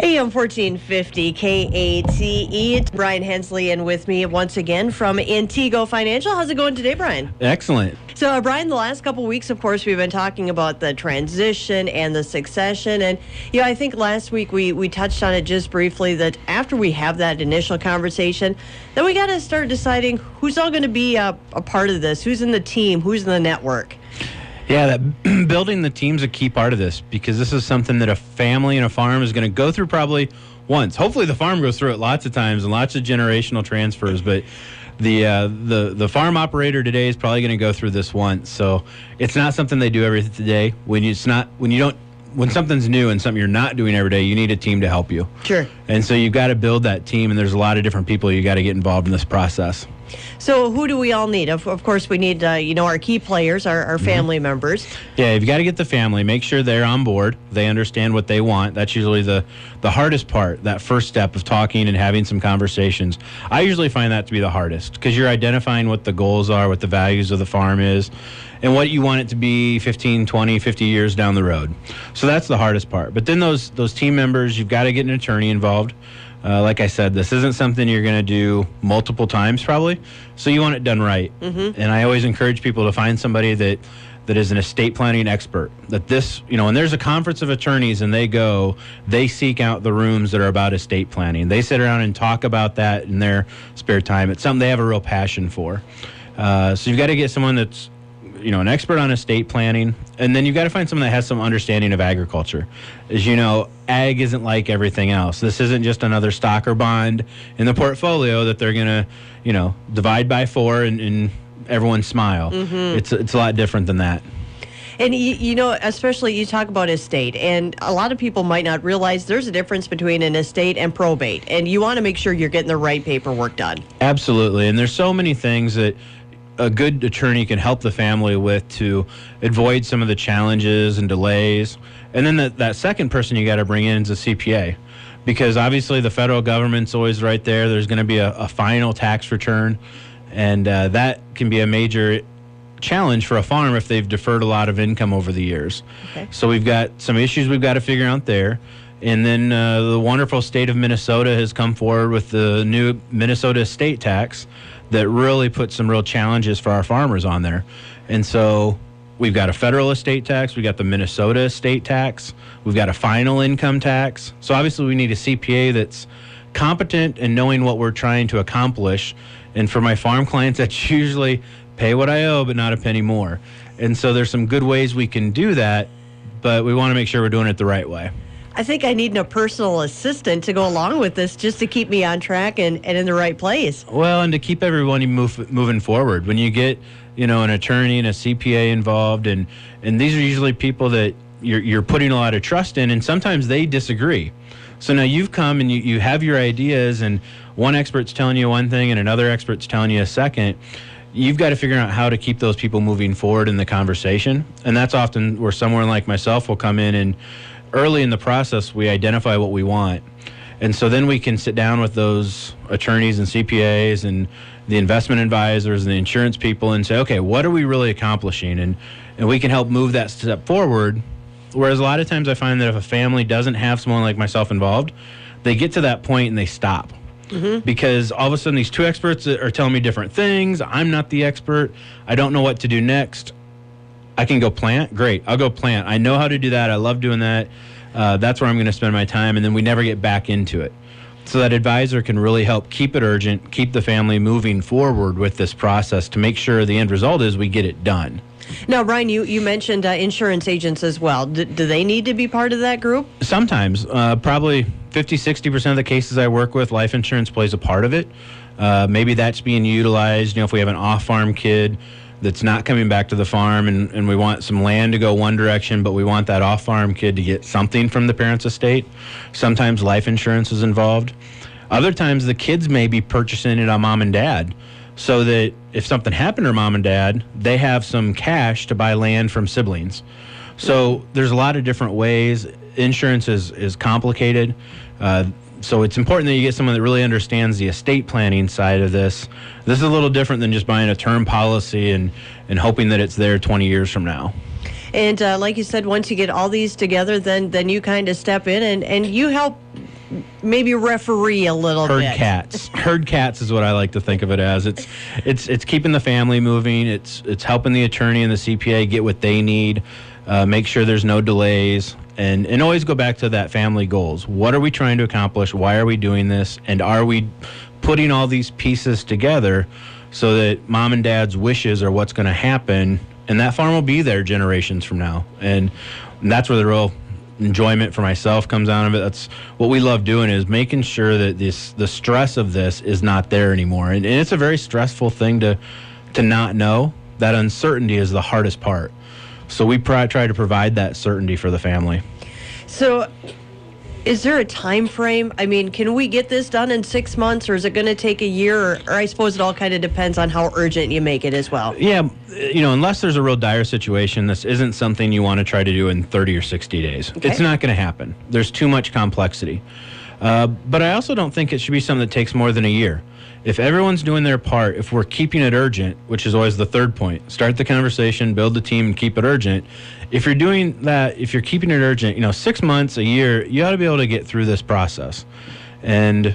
AM 1450 KATE. It's Brian Hensley and with me once again from Intego Financial. How's it going today, Brian? Excellent. So, Brian, the last couple of weeks, of course, we've been talking about the transition and the succession. And, I think last week we touched on it just briefly that after we have that initial conversation, then we got to start deciding who's all going to be a part of this, who's in the team, who's in the network. Yeah, that building the team's a key part of this because this is something that a family and a farm is going to go through probably once. Hopefully the farm goes through it lots of times and lots of generational transfers, but the farm operator today is probably going to go through this once. So it's not something they do every day. When something's new and something you're not doing every day, you need a team to help you. Sure. And so you've got to build that team, and there's a lot of different people you got to get involved in this process. So who do we all need? Of course, we need, our key players, our family members. Yeah, you've got to get the family. Make sure they're on board. They understand what they want. That's usually the hardest part, that first step of talking and having some conversations. I usually find that to be the hardest because you're identifying what the goals are, what the values of the farm is, and what you want it to be 15, 20, 50 years down the road. So that's the hardest part. But then those team members, you've got to get an attorney involved. Like I said, this isn't something you're going to do multiple times probably, so you want it done right. Mm-hmm. And I always encourage people to find somebody that is an estate planning expert. That this, when there's a conference of attorneys and they seek out the rooms that are about estate planning. They sit around and talk about that in their spare time. It's something they have a real passion for. So you've got to get someone that's an expert on estate planning, and then you've got to find someone that has some understanding of agriculture. As you know, ag isn't like everything else. This isn't just another stock or bond in the portfolio that they're going to, divide by 4 and everyone smile. Mm-hmm. It's a lot different than that. And, especially you talk about estate, and a lot of people might not realize there's a difference between an estate and probate, and you want to make sure you're getting the right paperwork done. Absolutely, and there's so many things that a good attorney can help the family with to avoid some of the challenges and delays. And then that second person you got to bring in is a CPA, because obviously the federal government's always right there. There's going to be a final tax return, and that can be a major challenge for a farm if they've deferred a lot of income over the years. Okay. So we've got some issues we've got to figure out there. And then the wonderful state of Minnesota has come forward with the new Minnesota estate tax that really puts some real challenges for our farmers on there. And so we've got a federal estate tax, we've got the Minnesota estate tax, we've got a final income tax. So obviously we need a CPA that's competent in knowing what we're trying to accomplish. And for my farm clients, that's usually pay what I owe, but not a penny more. And so there's some good ways we can do that, but we want to make sure we're doing it the right way. I think I need a personal assistant to go along with this just to keep me on track and in the right place. Well, and to keep everyone moving forward. When you get, an attorney and a CPA involved, and these are usually people that you're putting a lot of trust in, and sometimes they disagree. So now you've come and you have your ideas, and one expert's telling you one thing and another expert's telling you a second. You've got to figure out how to keep those people moving forward in the conversation. And that's often where someone like myself will come in, and early in the process, we identify what we want. And so then we can sit down with those attorneys and CPAs and the investment advisors and the insurance people and say, okay, what are we really accomplishing? And we can help move that step forward. Whereas a lot of times I find that if a family doesn't have someone like myself involved, they get to that point and they stop. Mm-hmm. Because all of a sudden these two experts are telling me different things. I'm not the expert. I don't know what to do next. I can go plant. Great. I'll go plant. I know how to do that. I love doing that. That's where I'm going to spend my time. And then we never get back into it. So that advisor can really help keep it urgent, keep the family moving forward with this process to make sure the end result is we get it done. Now, Brian, you mentioned insurance agents as well. Do they need to be part of that group? Sometimes. Probably 50-60% of the cases I work with, life insurance plays a part of it. Maybe that's being utilized. If we have an off-farm kid that's not coming back to the farm and we want some land to go one direction, but we want that off-farm kid to get something from the parents' estate. Sometimes life insurance is involved. Other times the kids may be purchasing it on mom and dad so that if something happened to mom and dad, they have some cash to buy land from siblings. So there's a lot of different ways. Insurance is complicated. So it's important that you get someone that really understands the estate planning side of this. This is a little different than just buying a term policy and hoping that it's there 20 years from now. And like you said, once you get all these together, then you kind of step in and you help maybe referee a little herd bit. cats. Herd cats is what I like to think of it as. It's keeping the family moving. It's helping the attorney and the CPA get what they need. Make sure there's no delays, and always go back to that family goals. What are we trying to accomplish? Why are we doing this? And are we putting all these pieces together so that mom and dad's wishes are what's going to happen, and that farm will be there generations from now. And that's where the real enjoyment for myself comes out of it. That's what we love doing, is making sure that the stress of this is not there anymore. And it's a very stressful thing to not know. That uncertainty is the hardest part. So we try to provide that certainty for the family. So is there a time frame? I mean, can we get this done in 6 months, or is it going to take a year? Or I suppose it all kind of depends on how urgent you make it as well. Yeah, unless there's a real dire situation, this isn't something you want to try to do in 30 or 60 days. Okay. It's not going to happen. There's too much complexity. But I also don't think it should be something that takes more than a year. If everyone's doing their part, if we're keeping it urgent, which is always the third point, start the conversation, build the team, and keep it urgent. If you're doing that, if you're keeping it urgent, 6 months, a year, you ought to be able to get through this process. And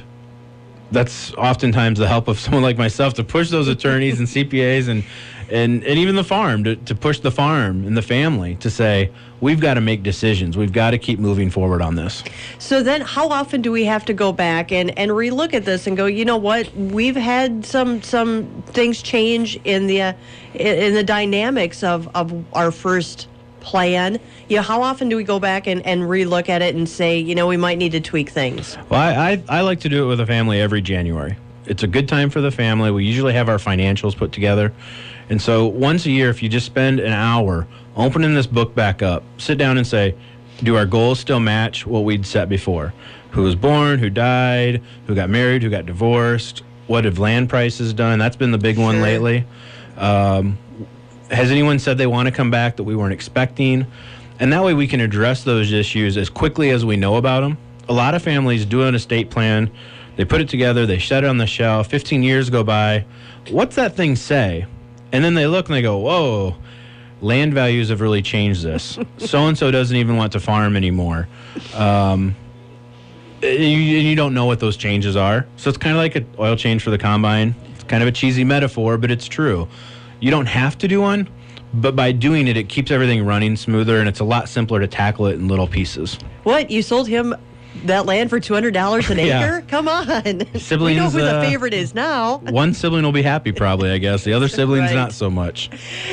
that's oftentimes the help of someone like myself to push those attorneys and CPAs and even the farm, to push the farm and the family to say, we've got to make decisions. We've got to keep moving forward on this. So then how often do we have to go back and relook at this and go, you know what, we've had some things change in the dynamics of our first plan. How often do we go back and relook at it and say, we might need to tweak things? Well, I like to do it with a family every January. It's a good time for the family. We usually have our financials put together. And so once a year, if you just spend an hour opening this book back up, sit down and say, do our goals still match what we'd set before? Who was born, who died, who got married, who got divorced? What have land prices done? That's been the big one lately. Has anyone said they want to come back that we weren't expecting? And that way we can address those issues as quickly as we know about them. A lot of families do an estate plan. They put it together. They set it on the shelf. 15 years go by. What's that thing say? And then they look and they go, whoa, land values have really changed this. So-and-so doesn't even want to farm anymore. You don't know what those changes are. So it's kind of like an oil change for the combine. It's kind of a cheesy metaphor, but it's true. You don't have to do one, but by doing it, it keeps everything running smoother, and it's a lot simpler to tackle it in little pieces. What? You sold him that land for $200 an Yeah. acre? Come on. Siblings, we know who the favorite is now. One sibling will be happy, probably, I guess. The other siblings, Right. not so much.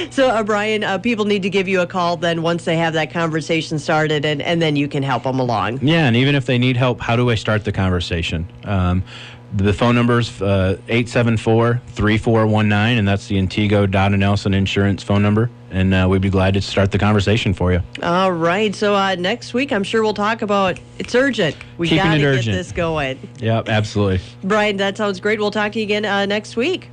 So, Brian, people need to give you a call then once they have that conversation started, and then you can help them along. Yeah, and even if they need help, how do I start the conversation? The phone number is 874-3419, and that's the Antego Donna Nelson Insurance phone number. And we'd be glad to start the conversation for you. All right. So next week, I'm sure we'll talk about it's urgent. We Keeping got it to get urgent. this going. Yeah, absolutely. Brian, that sounds great. We'll talk to you again next week.